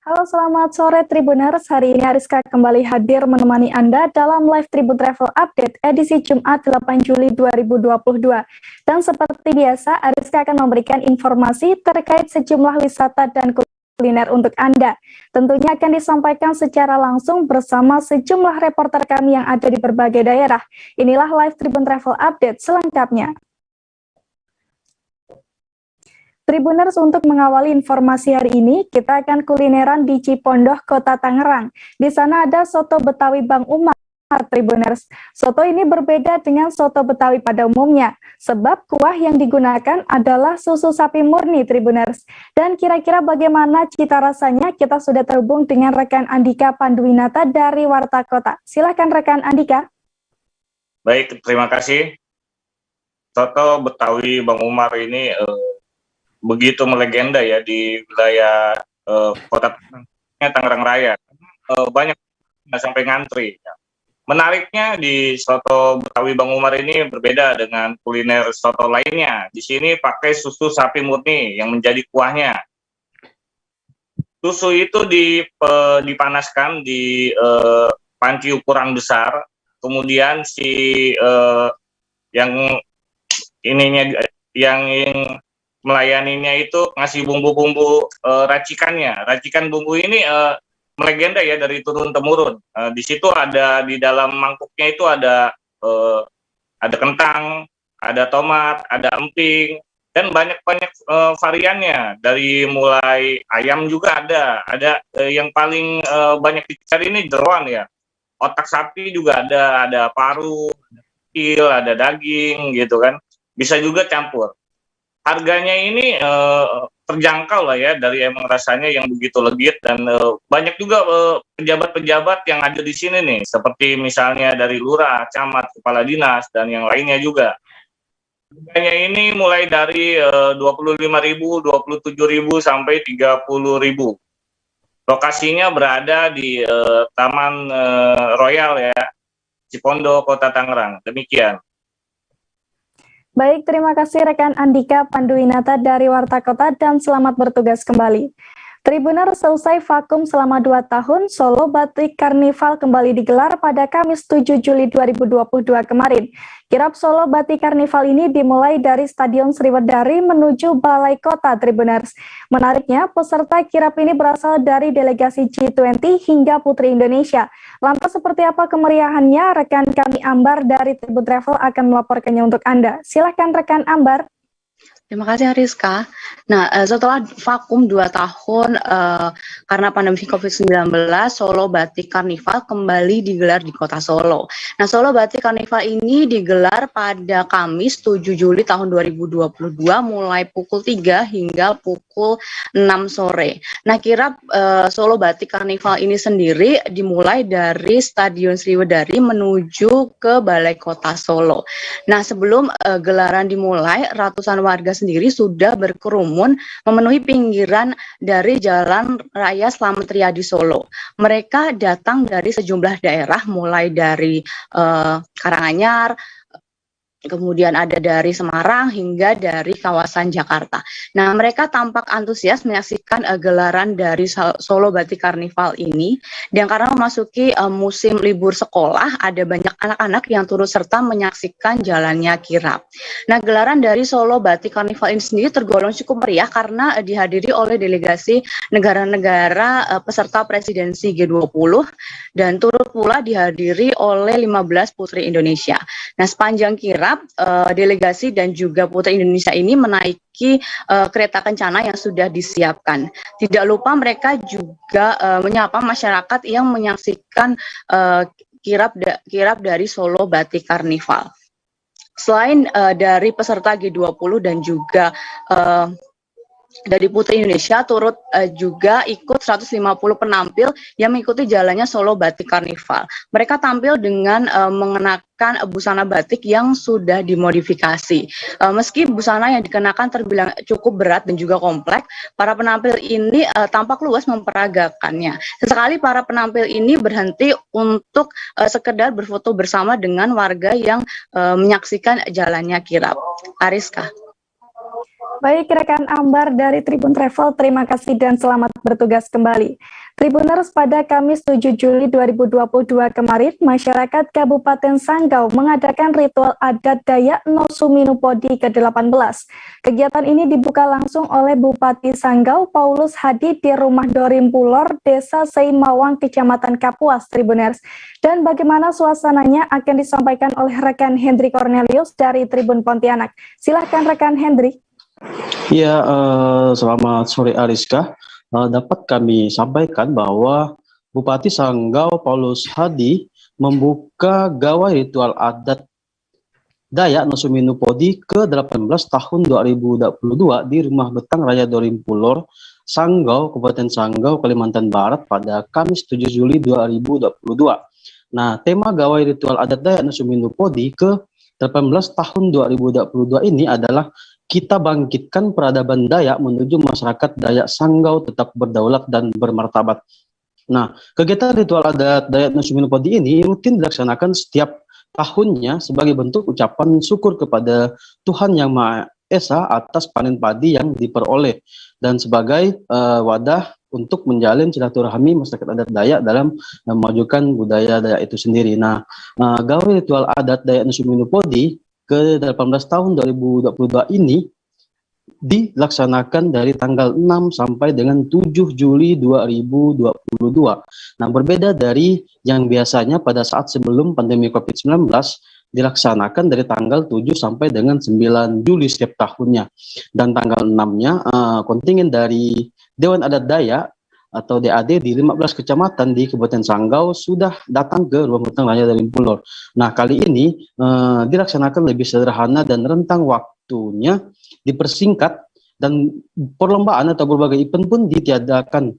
Halo, selamat sore Tribuners. Hari ini Ariska kembali hadir menemani Anda dalam live Tribun Travel Update edisi Jumat 8 Juli 2022. Dan seperti biasa, Ariska akan memberikan informasi terkait sejumlah wisata dan kuliner untuk Anda. Tentunya akan disampaikan secara langsung bersama sejumlah reporter kami yang ada di berbagai daerah. Inilah live Tribun Travel Update selengkapnya. Tribuners, untuk mengawali informasi hari ini, kita akan kulineran di Cipondoh, Kota Tangerang. Di sana ada soto Betawi Bang Umar, Tribuners. Soto ini berbeda dengan soto Betawi pada umumnya, sebab kuah yang digunakan adalah susu sapi murni, Tribuners. Dan kira-kira bagaimana cita rasanya, kita sudah terhubung dengan rekan Andika Panduwinata dari Warta Kota. Silakan rekan Andika. Baik, terima kasih. Soto Betawi Bang Umar ini begitu melegenda ya di wilayah kota Tangerang Raya. Banyak sampai ngantri. Menariknya di soto Betawi Bang Umar ini berbeda dengan kuliner soto lainnya. Di sini pakai susu sapi murni yang menjadi kuahnya. Susu itu dipanaskan di panci ukuran besar. Kemudian yang melayaninya itu ngasih bumbu-bumbu racikannya. Racikan bumbu ini melegenda ya dari turun temurun. Di situ di dalam mangkuknya itu ada kentang, ada tomat, ada emping, dan banyak variannya. Dari mulai ayam juga ada yang paling banyak dicari ini jeroan ya. Otak sapi juga ada paru, ada daging gitu kan. Bisa juga campur. Harganya ini terjangkau lah ya, dari emang rasanya yang begitu legit, dan banyak juga pejabat-pejabat yang ada di sini nih, seperti misalnya dari lurah, camat, kepala dinas, dan yang lainnya juga. Harganya ini mulai dari 25.000, 27.000 sampai 30.000. Lokasinya berada di Taman Royal ya, Cipondoh, Kota Tangerang. Demikian. Baik, terima kasih rekan Andika Panduwinata dari Warta Kota dan selamat bertugas kembali. Tribuner, selesai vakum selama 2 tahun, Solo Batik Karnival kembali digelar pada Kamis 7 Juli 2022 kemarin. Kirap Solo Batik Karnival ini dimulai dari Stadion Sriwedari menuju Balai Kota, Tribuners. Menariknya, peserta kirap ini berasal dari delegasi G20 hingga Putri Indonesia. Lantas seperti apa kemeriahannya? Rekan kami Ambar dari Tribun Travel akan melaporkannya untuk Anda. Silakan rekan Ambar. Terima kasih Ariska. Nah, setelah vakum 2 tahun karena pandemi COVID-19, Solo Batik Karnival kembali digelar di kota Solo. Nah, Solo Batik Karnival ini digelar pada Kamis 7 Juli tahun 2022 mulai pukul 3 hingga pukul 6 sore. Nah, kirap Solo Batik Karnival ini sendiri dimulai dari Stadion Sriwedari menuju ke Balai Kota Solo. Nah, sebelum gelaran dimulai, ratusan warga sendiri sudah berkerumun memenuhi pinggiran dari Jalan Raya Slamet Riyadi Solo. Mereka datang dari sejumlah daerah, mulai dari Karanganyar, kemudian ada dari Semarang hingga dari kawasan Jakarta. Nah, mereka tampak antusias menyaksikan gelaran dari Solo Batik Karnival ini. Dan karena memasuki musim libur sekolah, ada banyak anak-anak yang turut serta menyaksikan jalannya kirap. Nah, gelaran dari Solo Batik Karnival ini sendiri tergolong cukup meriah karena dihadiri oleh delegasi negara-negara peserta presidensi G20 dan turut pula dihadiri oleh 15 putri Indonesia. Nah, sepanjang kirap, delegasi dan juga putri Indonesia ini menaiki kereta kencana yang sudah disiapkan. Tidak lupa mereka juga menyapa masyarakat yang menyaksikan kirap dari Solo Batik Karnival. Selain dari peserta G20 dan juga dari Putri Indonesia, turut juga ikut 150 penampil yang mengikuti jalannya Solo Batik Karnival. Mereka tampil dengan mengenakan busana batik yang sudah dimodifikasi. Meski busana yang dikenakan terbilang cukup berat dan juga kompleks, para penampil ini tampak luas memperagakannya. Sesekali para penampil ini berhenti untuk sekedar berfoto bersama dengan warga yang menyaksikan jalannya kirap. Ariska. Baik rekan Ambar dari Tribun Travel, terima kasih dan selamat bertugas kembali. Tribuners, pada Kamis 7 Juli 2022 kemarin, masyarakat Kabupaten Sanggau mengadakan ritual adat Dayak No Suminu Podi ke-18. Kegiatan ini dibuka langsung oleh Bupati Sanggau, Paulus Hadi di Rumah Dorimpulor, Desa Seimawang, Kecamatan Kapuas, Tribuners. Dan bagaimana suasananya akan disampaikan oleh rekan Hendri Cornelius dari Tribun Pontianak. Silahkan rekan Hendri. Ya, selamat sore Ariska. Dapat kami sampaikan bahwa Bupati Sanggau Paulus Hadi membuka gawai ritual adat Dayak No Suminu Podi ke-18 tahun 2022 di Rumah Betang Raya Dorimpulor, Sanggau, Kabupaten Sanggau, Kalimantan Barat pada Kamis 7 Juli 2022. Nah, tema gawai ritual adat Dayak No Suminu Podi ke-18 tahun 2022 ini adalah kita bangkitkan peradaban Dayak menuju masyarakat Dayak Sanggau tetap berdaulat dan bermartabat. Nah, kegiatan ritual adat Dayak No Suminu Podi ini rutin dilaksanakan setiap tahunnya sebagai bentuk ucapan syukur kepada Tuhan Yang Maha Esa atas panen padi yang diperoleh dan sebagai wadah untuk menjalin silaturahmi masyarakat adat Dayak dalam memajukan budaya Dayak itu sendiri. Nah, gawai ritual adat Dayak No Suminu Podi ke-18 tahun 2022 ini dilaksanakan dari tanggal 6 sampai dengan 7 Juli 2022. Nah, berbeda dari yang biasanya pada saat sebelum pandemi COVID-19 dilaksanakan dari tanggal 7 sampai dengan 9 Juli setiap tahunnya. Dan tanggal 6-nya kontingen dari Dewan Adat Dayak atau DAD di 15 kecamatan di Kabupaten Sanggau sudah datang ke Rumah Betang Raya Dorimpulor. Nah, kali ini dilaksanakan lebih sederhana dan rentang waktunya dipersingkat dan perlombaan atau berbagai event pun ditiadakan.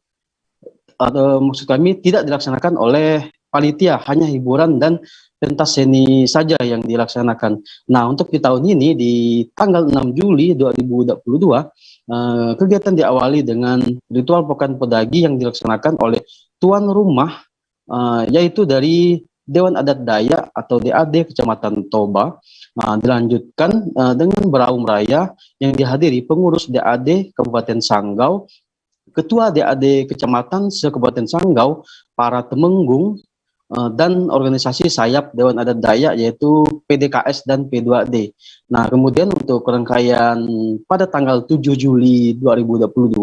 Maksud kami tidak dilaksanakan oleh panitia, hanya hiburan dan pentas seni saja yang dilaksanakan. Nah, untuk di tahun ini di tanggal 6 Juli 2022 kegiatan diawali dengan ritual Pekan Pedagi yang dilaksanakan oleh tuan rumah yaitu dari Dewan Adat Dayak atau DAD Kecamatan Toba. Dilanjutkan dengan beraum raya yang dihadiri pengurus DAD Kabupaten Sanggau, Ketua DAD Kecamatan se-Kabupaten Sanggau, para temenggung dan organisasi sayap Dewan Adat Dayak yaitu PDKS dan P2D. Nah, kemudian untuk rangkaian pada tanggal 7 Juli 2022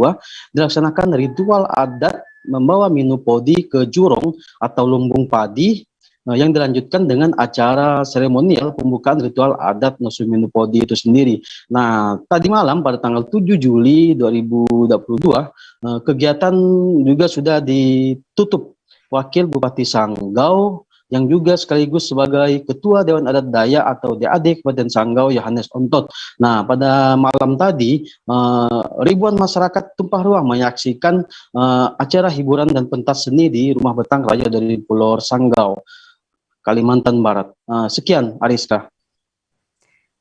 dilaksanakan ritual adat membawa minu podi ke Jurong atau lumbung padi yang dilanjutkan dengan acara seremonial pembukaan ritual adat No Suminu Podi itu sendiri. Nah, tadi malam pada tanggal 7 Juli 2022 kegiatan juga sudah ditutup Wakil Bupati Sanggau yang juga sekaligus sebagai Ketua Dewan Adat Dayak atau DAD Kabupaten Sanggau, Yohanes Ontot. Nah, pada malam tadi ribuan masyarakat tumpah ruah menyaksikan acara hiburan dan pentas seni di Rumah Betang Raya Dorimpulor, Sanggau, Kalimantan Barat. Sekian, Ariska.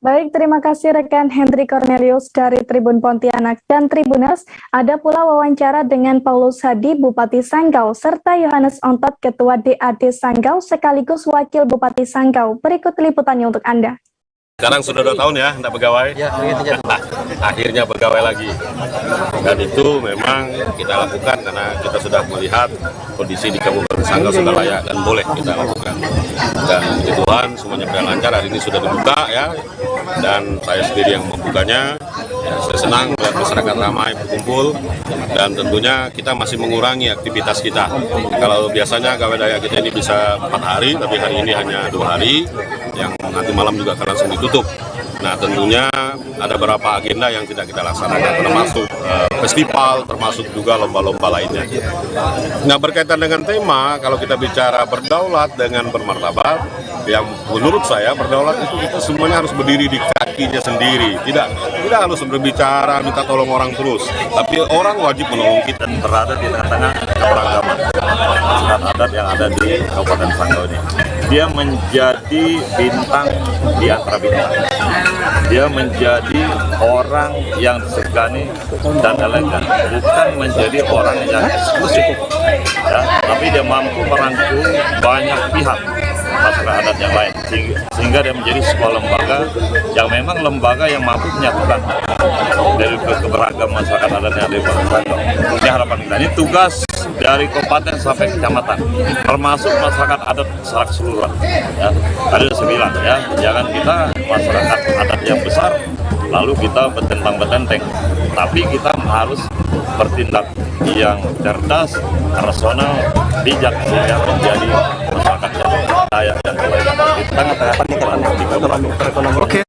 Baik, terima kasih rekan Hendri Cornelius dari Tribun Pontianak. Dan Tribuners, ada pula wawancara dengan Paulus Hadi, Bupati Sanggau, serta Yohanes Ontot, Ketua DAD Sanggau, sekaligus Wakil Bupati Sanggau. Berikut liputannya untuk Anda. Sekarang sudah 2 tahun ya, tidak pegawai. Ya, akhirnya pegawai lagi. Dan itu memang kita lakukan karena kita sudah melihat kondisi di Kabupaten Sanggau sudah layak dan boleh kita lakukan. Dan puji Tuhan semuanya berjalan lancar. Hari ini sudah dibuka ya, dan saya sendiri yang membukanya. Ya, saya senang melihat masyarakat ramai berkumpul, dan tentunya kita masih mengurangi aktivitas kita. Kalau biasanya gawai Dayak kita ini bisa 4 hari, tapi hari ini hanya 2 hari, yang nanti malam juga akan langsung ditutup. Nah, tentunya ada beberapa agenda yang tidak kita laksanakan, termasuk festival, termasuk juga lomba-lomba lainnya. Nah, berkaitan dengan tema, kalau kita bicara berdaulat dengan bermartabat, yang menurut saya berdaulat itu kita semuanya harus berdiri di kakinya sendiri. Tidak harus berbicara, minta tolong orang terus, tapi orang wajib menolong kita. Dan berada di tengah-tengah keberagaman masyarakat adat yang ada di Kabupaten Sanggau ini. Dia menjadi bintang di antara bintang. Dia menjadi orang yang disegani dan elegan, bukan menjadi orang yang eksklusif, ya, tapi dia mampu merangkul banyak pihak masyarakat adat yang lain, sehingga dia menjadi sebuah lembaga yang memang lembaga yang mampu menyatukan dari ke keberagaman masyarakat adat yang ada di Kabupaten Sanggau. Ini harapan kita. Ini tugas dari kabupaten sampai kecamatan, termasuk masyarakat adat secara keseluruhan. Ya, ada 9 ya. Jangan kita masyarakat adat yang besar lalu kita betentang-betenteng, tapi kita harus bertindak yang cerdas, rasional, bijak sehingga menjadi masyarakat yang kaya dan baik. Oke.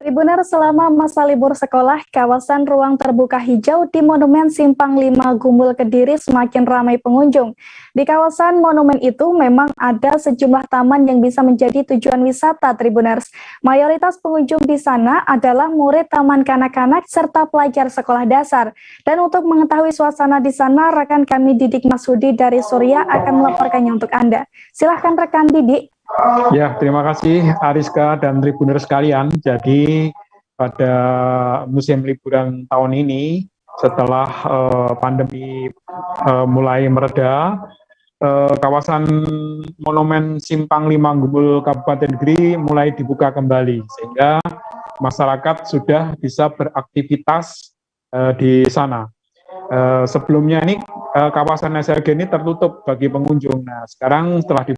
Tribuners, selama masa libur sekolah, kawasan ruang terbuka hijau di Monumen Simpang 5 Gumul Kediri semakin ramai pengunjung. Di kawasan monumen itu memang ada sejumlah taman yang bisa menjadi tujuan wisata Tribuners. Mayoritas pengunjung di sana adalah murid taman kanak-kanak serta pelajar sekolah dasar. Dan untuk mengetahui suasana di sana, rekan kami Didik Masudi dari Surya akan melaporkannya untuk Anda. Silahkan rekan Didik. Ya, terima kasih Ariska dan Tribuner sekalian. Jadi pada musim liburan tahun ini, setelah pandemi mulai mereda, kawasan Monumen Simpang 5 Gumul Kabupaten Kediri mulai dibuka kembali, sehingga masyarakat sudah bisa beraktivitas di sana. Sebelumnya ini kawasan SLG ini tertutup bagi pengunjung. Nah, sekarang setelah